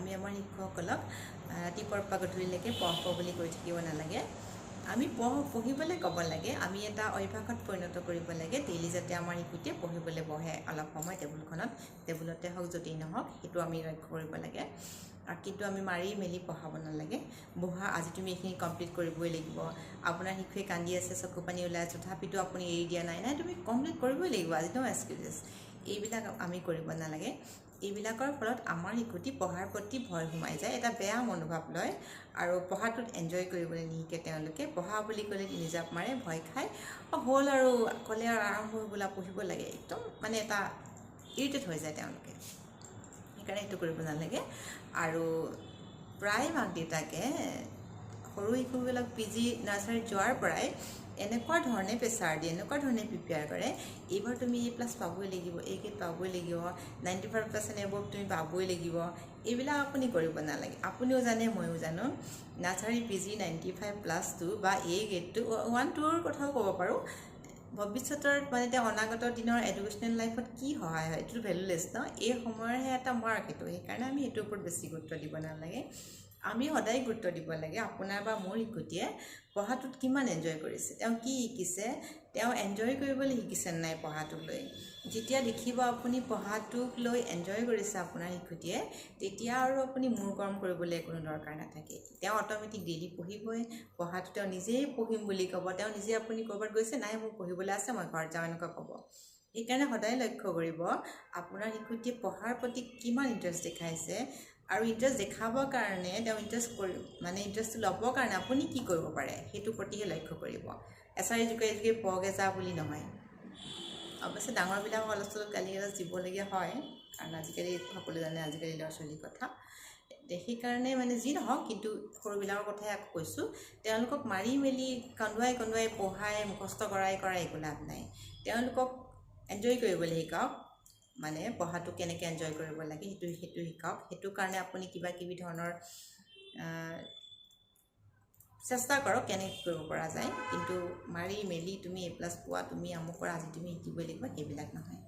আমি আমাৰ শিক্ষকসকলক ৰাতিপুৱাৰ পৰা গধূলিলৈকে পঢ় বুলি কৈ থাকিব নালাগে আমি পঢ়িবলৈ ক'ব লাগে আমি এটা অভ্যাসত পৰিণত কৰিব লাগে ডেইলি যাতে আমাৰ শিশুটিয়ে পঢ়িবলৈ বহে অলপ সময় টেবুলতে হওক য'তেই নহওক সেইটো আমি লক্ষ্য কৰিব লাগে আৰু কিন্তু আমি মাৰি মেলি পঢ়াব নালাগে বহা আজি তুমি এইখিনি কমপ্লিট কৰিবই লাগিব আপোনাৰ শিশুৱে কান্দি আছে চকু পানী ওলাই আছে তথাপিতো আপুনি এৰি দিয়া নাই তুমি কমপ্লিট কৰিবই লাগিব আজি নো এক্সকিউজেছ এইবিলাক আমি কৰিব নালাগে এইবিলাকৰ ফলত আমাৰ শিশুটি পঢ়াৰ প্ৰতি ভয় সোমাই যায় এটা বেয়া মনোভাৱ লয় আৰু পঢ়াটোত এনজয় কৰিবলৈ নিশিকে তেওঁলোকে পঢ়া বুলি ক'লে নিজক মাৰে ভয় খায় হ'ল আৰু ক'লে আৰু আৰম্ভ হৈ গ'লা পঢ়িব লাগে একদম মানে এটা ইৰিটেট হৈ যায় তেওঁলোকে সেইকাৰণে সেইটো কৰিব নালাগে আৰু প্ৰায় মাক দেউতাকে সৰু শিশুবিলাক PG নাৰ্চাৰীত যোৱাৰ পৰাই এনেকুৱা ধৰণে প্ৰেছাৰ দিয়ে এনেকুৱা ধৰণে প্ৰিপেয়াৰ কৰে এইবাৰ তুমি A+ পাবই লাগিব A গ্ৰেড পাবই লাগিব 95% এবভ তুমি পাবই লাগিব এইবিলাক আপুনি কৰিব নালাগে আপুনিও জানে ময়ো জানো নাৰ্চাৰী PG 95+2 বা A গ্ৰেডটো 1-2ৰ কথাও ক'ব পাৰোঁ ভৱিষ্যতৰ মানে তেওঁ অনাগত দিনৰ এডুকেশ্যনেল লাইফত কি সহায় হয় এইটো ভেলুলেছ ন এই সময়ৰহে এটা মাৰ্ক এইটো সেইকাৰণে আমি এইটোৰ ওপৰত বেছি গুৰুত্ব দিব নালাগে আমি সদায় গুৰুত্ব দিব লাগে আপোনাৰ বা মোৰ শিশুটিয়ে পঢ়াটোত কিমান এনজয় কৰিছে তেওঁ কি শিকিছে তেওঁ এনজয় কৰিবলৈ শিকিছে নাই পঢ়াটোক লৈ যেতিয়া দেখিব আপুনি পঢ়াটোক লৈ এনজয় কৰিছে আপোনাৰ শিশুটিয়ে তেতিয়া আৰু আপুনি মূৰ গৰম কৰিবলৈ কোনো দৰকাৰ নাথাকে তেওঁ অট'মেটিক ডেইলি পঢ়িবই পঢ়াটো তেওঁ নিজেই পঢ়িম বুলি ক'ব তেওঁ নিজে আপুনি ক'ৰবাত গৈছে নাই মোৰ পঢ়িবলৈ আছে মই ঘৰত যাওঁ এনেকুৱা ক'ব সেইকাৰণে সদায় লক্ষ্য কৰিব আপোনাৰ শিশুটিয়ে পঢ়াৰ প্ৰতি কিমান ইণ্টাৰেষ্ট দেখাইছে আৰু ইণ্টাৰেষ্ট দেখাবৰ কাৰণে তেওঁ ইণ্টাৰেষ্টটো ল'বৰ কাৰণে আপুনি কি কৰিব পাৰে সেইটোৰ প্ৰতিহে লক্ষ্য কৰিব এচাৰি জোকাৰি পঢ়গে যা বুলি নহয় অৱশ্যে ডাঙৰবিলাকক অলপ চলপ গালি গালাজ দিবলগীয়া হয় কাৰণ আজিকালি সকলো জানে আজিকালি ল'ৰা ছোৱালীৰ কথা সেইকাৰণে মানে যি নহওক কিন্তু সৰুবিলাকৰ কথাই আকৌ কৈছোঁ তেওঁলোকক মাৰি মেলি কন্দুৱাই পঢ়াই মুখস্থ কৰাই একো লাভ নাই তেওঁলোকক এনজয় কৰিবলৈ শিকাওক মানে পঢ়াটো কেনেকৈ এনজয় কৰিব লাগে সেইটো শিকাওক সেইটো কাৰণে আপুনি কিবা কিবি ধৰণৰ চেষ্টা কৰক কেনেকৈ কৰিব পৰা যায় কিন্তু মাৰি মেলি তুমি A+ পোৱা তুমি আমুক কৰা আজি তুমি শিকিবই লাগিব সেইবিলাক নহয়